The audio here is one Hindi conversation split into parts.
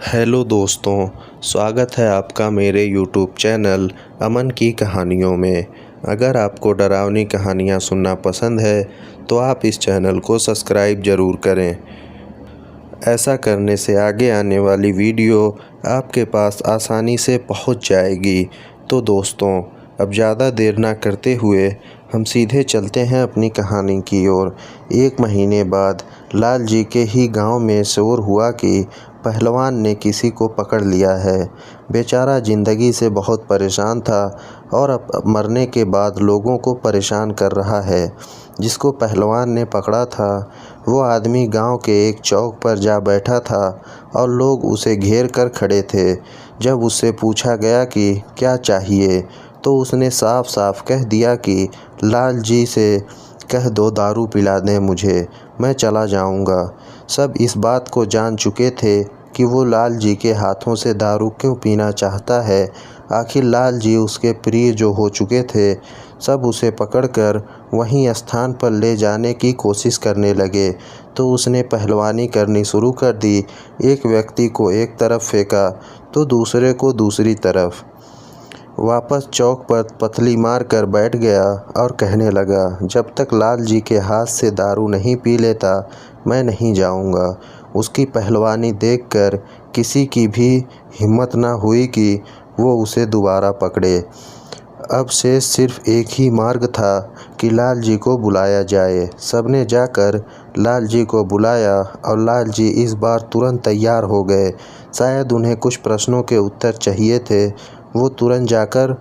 हेलो दोस्तों, स्वागत है आपका मेरे यूट्यूब चैनल अमन की कहानियों में। अगर आपको डरावनी कहानियाँ सुनना पसंद है तो आप इस चैनल को सब्सक्राइब ज़रूर करें। ऐसा करने से आगे आने वाली वीडियो आपके पास आसानी से पहुंच जाएगी। तो दोस्तों, अब ज़्यादा देर ना करते हुए हम सीधे चलते हैं अपनी कहानी की ओर। 1 महीने बाद लाल जी के ही गांव में शोर हुआ कि पहलवान ने किसी को पकड़ लिया है। बेचारा ज़िंदगी से बहुत परेशान था और अब मरने के बाद लोगों को परेशान कर रहा है। जिसको पहलवान ने पकड़ा था वो आदमी गांव के एक चौक पर जा बैठा था और लोग उसे घेर कर खड़े थे। जब उससे पूछा गया कि क्या चाहिए तो उसने साफ साफ कह दिया कि लाल जी से कह दो दारू पिला दें मुझे, मैं चला जाऊंगा। सब इस बात को जान चुके थे कि वो लाल जी के हाथों से दारू क्यों पीना चाहता है। आखिर लाल जी उसके प्रिय जो हो चुके थे। सब उसे पकड़कर वहीं स्थान पर ले जाने की कोशिश करने लगे तो उसने पहलवानी करनी शुरू कर दी। एक व्यक्ति को एक तरफ फेंका तो दूसरे को दूसरी तरफ। वापस चौक पर पथली मार कर बैठ गया और कहने लगा, जब तक लाल जी के हाथ से दारू नहीं पी लेता मैं नहीं जाऊंगा। उसकी पहलवानी देखकर किसी की भी हिम्मत न हुई कि वो उसे दोबारा पकड़े। अब शेष सिर्फ एक ही मार्ग था कि लाल जी को बुलाया जाए। सबने जाकर लाल जी को बुलाया और लाल जी इस बार तुरंत तैयार हो गए। शायद उन्हें कुछ प्रश्नों के उत्तर चाहिए थे। वो तुरंत जाकर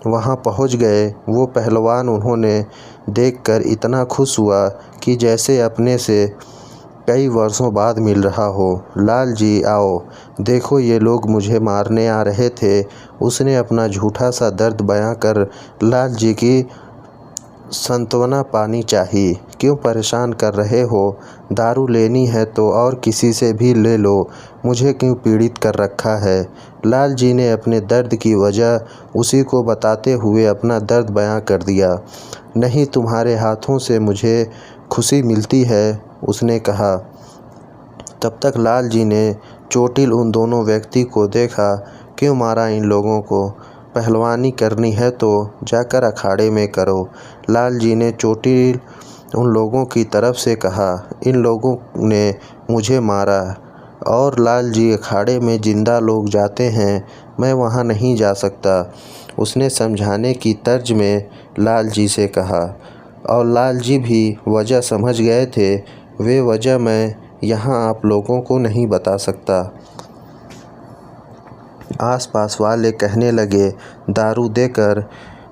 वहां पहुंच गए। वो पहलवान उन्होंने देखकर इतना खुश हुआ कि जैसे अपने से कई वर्षों बाद मिल रहा हो। लाल जी आओ, देखो ये लोग मुझे मारने आ रहे थे। उसने अपना झूठा सा दर्द बयां कर लाल जी की सांत्वना पानी चाहिए। क्यों परेशान कर रहे हो? दारू लेनी है तो और किसी से भी ले लो, मुझे क्यों पीड़ित कर रखा है। लाल जी ने अपने दर्द की वजह उसी को बताते हुए अपना दर्द बयां कर दिया। नहीं, तुम्हारे हाथों से मुझे खुशी मिलती है, उसने कहा। तब तक लाल जी ने चोटिल उन दोनों व्यक्ति को देखा। क्यों मारा इन लोगों को? पहलवानी करनी है तो जाकर अखाड़े में करो, लाल जी ने चोटिल उन लोगों की तरफ से कहा। इन लोगों ने मुझे मारा और लाल जी अखाड़े में जिंदा लोग जाते हैं, मैं वहां नहीं जा सकता, उसने समझाने की तर्ज में लाल जी से कहा। और लाल जी भी वजह समझ गए थे। वे वजह मैं यहाँ आप लोगों को नहीं बता सकता। आसपास वाले कहने लगे, दारू देकर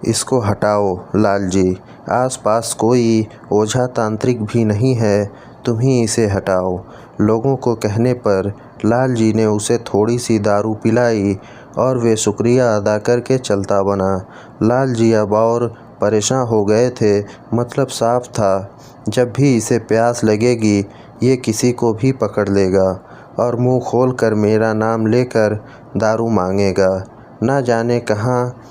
इसको हटाओ लाल जी, आसपास कोई ओझा तांत्रिक भी नहीं है, तुम ही इसे हटाओ। लोगों को कहने पर लाल जी ने उसे थोड़ी सी दारू पिलाई और वे शुक्रिया अदा करके चलता बना। लाल जी अब और परेशान हो गए थे। मतलब साफ था, जब भी इसे प्यास लगेगी ये किसी को भी पकड़ लेगा और मुंह खोलकर मेरा नाम लेकर दारू मांगेगा। ना जाने कहाँ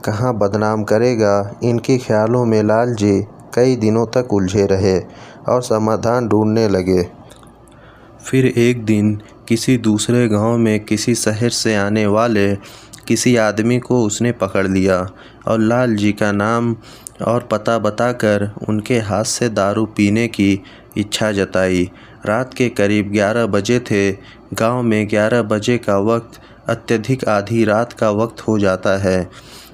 कहाँ बदनाम करेगा। इनके ख्यालों में लाल जी कई दिनों तक उलझे रहे और समाधान ढूंढने लगे। फिर एक दिन किसी दूसरे गांव में किसी शहर से आने वाले किसी आदमी को उसने पकड़ लिया और लाल जी का नाम और पता बताकर उनके हाथ से दारू पीने की इच्छा जताई। रात के करीब 11 बजे थे। गांव में 11 बजे का वक्त अत्यधिक आधी रात का वक्त हो जाता है।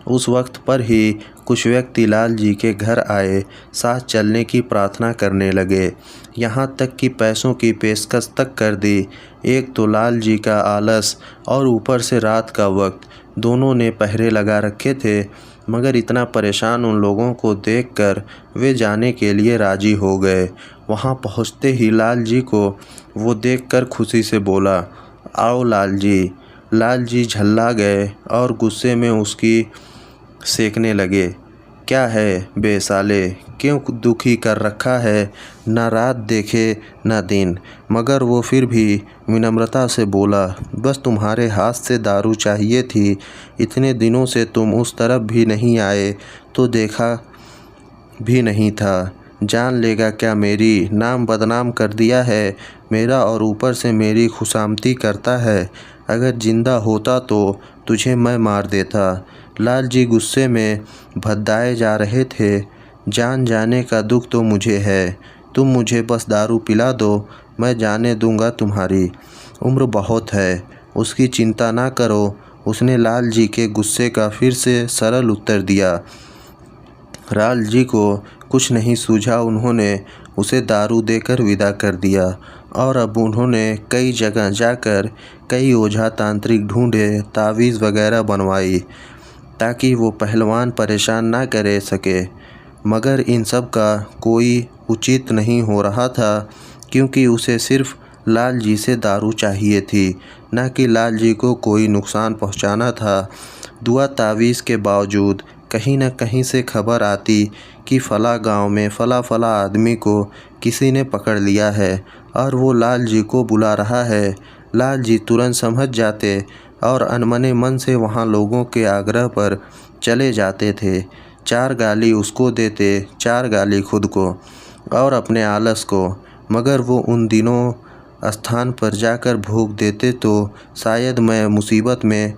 उस वक्त पर ही कुछ व्यक्ति लाल जी के घर आए, साथ चलने की प्रार्थना करने लगे, यहाँ तक कि पैसों की पेशकश तक कर दी। एक तो लाल जी का आलस और ऊपर से रात का वक्त, दोनों ने पहरे लगा रखे थे। मगर इतना परेशान उन लोगों को देखकर वे जाने के लिए राजी हो गए। वहां पहुंचते ही लाल जी को वो देखकर खुशी से बोला, आओ लाल जी। लाल जी झल्ला गए और गुस्से में उसकी सेकने लगे। क्या है बे साले, क्यों दुखी कर रखा है? ना रात देखे ना दिन। मगर वो फिर भी विनम्रता से बोला, बस तुम्हारे हाथ से दारू चाहिए थी। इतने दिनों से तुम उस तरफ भी नहीं आए तो देखा भी नहीं था। जान लेगा क्या मेरी नाम बदनाम कर दिया है। मेरा और ऊपर से मेरी खुशामदी करता है। अगर जिंदा होता तो तुझे मैं मार देता। लाल जी गुस्से में भद्दाए जा रहे थे। जान जाने का दुख तो मुझे है, तुम मुझे बस दारू पिला दो, मैं जाने दूंगा तुम्हारी उम्र बहुत है, उसकी चिंता ना करो। उसने लाल जी के गुस्से का फिर से सरल उत्तर दिया। लाल जी को कुछ नहीं सूझा। उन्होंने उसे दारू देकर विदा कर दिया और अब उन्होंने कई जगह जाकर कई ओझा तांत्रिक ढूंढे, तावीज़ वगैरह बनवाई ताकि वो पहलवान परेशान ना करे सके। मगर इन सब का कोई उचित नहीं हो रहा था, क्योंकि उसे सिर्फ लाल जी से दारू चाहिए थी, न कि लाल जी को कोई नुकसान पहुंचाना था। दुआ तावीज़ के बावजूद कहीं न कहीं से खबर आती कि फला गांव में फला आदमी को किसी ने पकड़ लिया है और वो लाल जी को बुला रहा है। लाल जी तुरंत समझ जाते और अनमने मन से वहाँ लोगों के आग्रह पर चले जाते थे। 4 गाली उसको देते, 4 गाली खुद को और अपने आलस को। मगर वो उन दिनों स्थान पर जाकर भोग देते तो शायद मैं मुसीबत में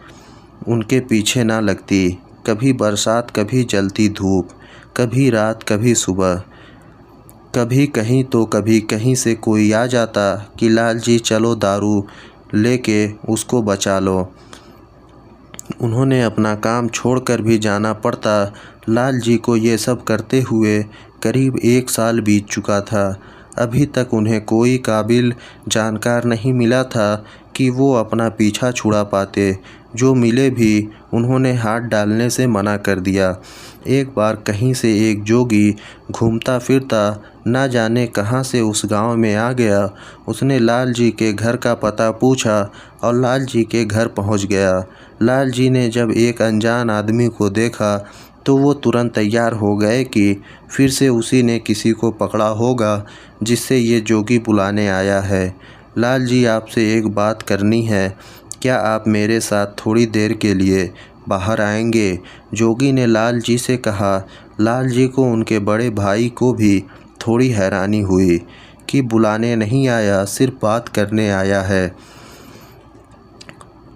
उनके पीछे ना लगती। कभी बरसात, कभी जलती धूप, कभी रात, कभी सुबह, कभी कहीं तो कभी कहीं से कोई आ जाता कि लाल जी चलो दारू लेके उसको बचा लो। उन्होंने अपना काम छोड़कर भी जाना पड़ता। लाल जी को ये सब करते हुए करीब 1 साल बीत चुका था। अभी तक उन्हें कोई काबिल जानकार नहीं मिला था कि वो अपना पीछा छुड़ा पाते। जो मिले भी उन्होंने हाथ डालने से मना कर दिया। एक बार कहीं से एक जोगी घूमता फिरता ना जाने कहाँ से उस गांव में आ गया। उसने लाल जी के घर का पता पूछा और लाल जी के घर पहुंच गया। लाल जी ने जब एक अनजान आदमी को देखा तो वो तुरंत तैयार हो गए कि फिर से उसी ने किसी को पकड़ा होगा जिससे ये जोगी बुलाने आया है। लाल जी, आपसे एक बात करनी है, क्या आप मेरे साथ थोड़ी देर के लिए बाहर आएंगे? जोगी ने लाल जी से कहा। लाल जी को उनके बड़े भाई को भी थोड़ी हैरानी हुई कि बुलाने नहीं आया, सिर्फ बात करने आया है।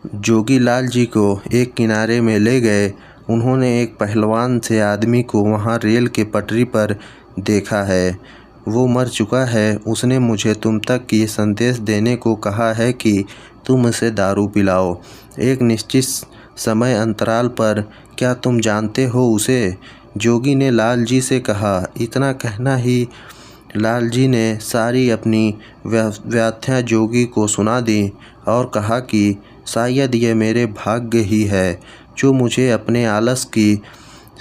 जोगी लाल जी को एक किनारे में ले गए। उन्होंने एक पहलवान से आदमी को वहाँ रेल के पटरी पर देखा है, वो मर चुका है। उसने मुझे तुम तक ये संदेश देने को कहा है कि तुम उसे दारू पिलाओ एक निश्चित समय अंतराल पर। क्या तुम जानते हो उसे? जोगी ने लाल जी से कहा। इतना कहना ही लाल जी ने सारी अपनी व्याख्या जोगी को सुना दी और कहा कि शायद ये मेरे भाग्य ही है जो मुझे अपने आलस की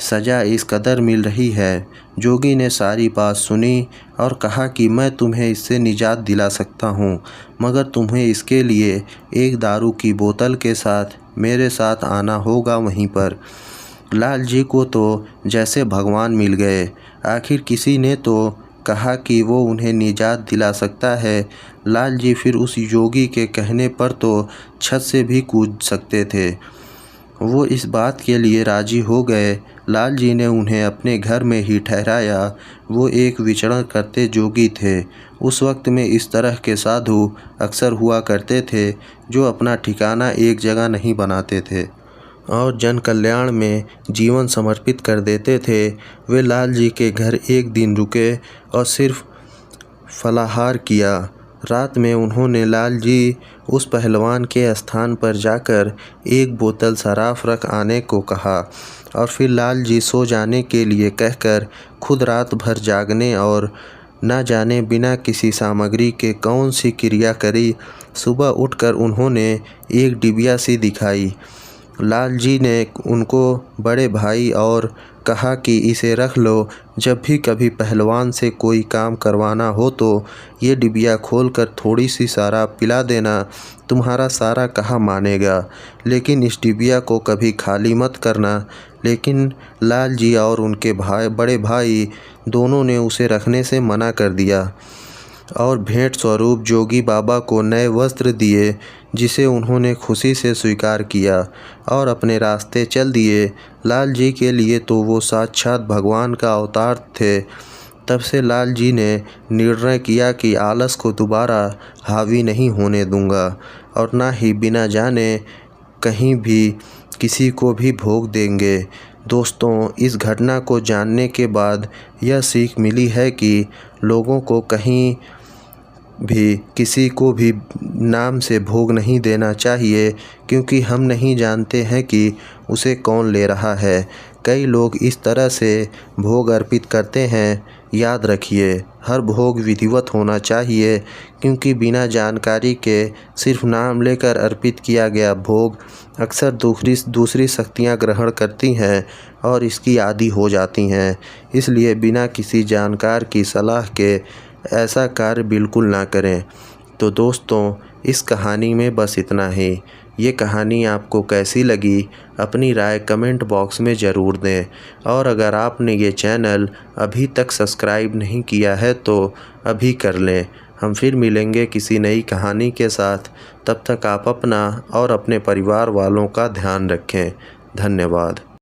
सज़ा इस कदर मिल रही है। जोगी ने सारी बात सुनी और कहा कि मैं तुम्हें इससे निजात दिला सकता हूँ, मगर तुम्हें इसके लिए एक दारू की बोतल के साथ मेरे साथ आना होगा वहीं पर। लाल जी को तो जैसे भगवान मिल गए। आखिर किसी ने तो कहा कि वो उन्हें निजात दिला सकता है। लाल जी फिर उस योगी के कहने पर तो छत से भी कूद सकते थे। वो इस बात के लिए राजी हो गए। लाल जी ने उन्हें अपने घर में ही ठहराया। वो एक विचरण करते जोगी थे। उस वक्त में इस तरह के साधु अक्सर हुआ करते थे जो अपना ठिकाना एक जगह नहीं बनाते थे और जन कल्याण में जीवन समर्पित कर देते थे। वे लाल जी के घर एक दिन रुके और सिर्फ फलाहार किया। रात में उन्होंने लाल जी उस पहलवान के स्थान पर जाकर एक बोतल शराब रख आने को कहा और फिर लाल जी सो जाने के लिए कहकर खुद रात भर जागने और न जाने बिना किसी सामग्री के कौन सी क्रिया करी। सुबह उठकर उन्होंने एक डिबिया सी दिखाई। लाल जी ने उनको बड़े भाई और कहा कि इसे रख लो, जब भी कभी पहलवान से कोई काम करवाना हो तो ये डिबिया खोलकर थोड़ी सी शराब पिला देना, तुम्हारा सारा कहा मानेगा, लेकिन इस डिबिया को कभी खाली मत करना। लेकिन लाल जी और उनके बड़े भाई दोनों ने उसे रखने से मना कर दिया और भेंट स्वरूप जोगी बाबा को नए वस्त्र दिए, जिसे उन्होंने खुशी से स्वीकार किया और अपने रास्ते चल दिए। लाल जी के लिए तो वो साक्षात भगवान का अवतार थे। तब से लाल जी ने निर्णय किया कि आलस को दोबारा हावी नहीं होने दूंगा और ना ही बिना जाने कहीं भी किसी को भी भोग देंगे। दोस्तों, इस घटना को जानने के बाद यह सीख मिली है कि लोगों को कहीं भी किसी को भी नाम से भोग नहीं देना चाहिए, क्योंकि हम नहीं जानते हैं कि उसे कौन ले रहा है। कई लोग इस तरह से भोग अर्पित करते हैं। याद रखिए, हर भोग विधिवत होना चाहिए, क्योंकि बिना जानकारी के सिर्फ नाम लेकर अर्पित किया गया भोग अक्सर दूसरी शक्तियाँ ग्रहण करती हैं और इसकी आदी हो जाती हैं। इसलिए बिना किसी जानकार की सलाह के ऐसा कार्य बिल्कुल ना करें। तो दोस्तों, इस कहानी में बस इतना ही। ये कहानी आपको कैसी लगी, अपनी राय कमेंट बॉक्स में ज़रूर दें। और अगर आपने ये चैनल अभी तक सब्सक्राइब नहीं किया है तो अभी कर लें। हम फिर मिलेंगे किसी नई कहानी के साथ। तब तक आप अपना और अपने परिवार वालों का ध्यान रखें। धन्यवाद।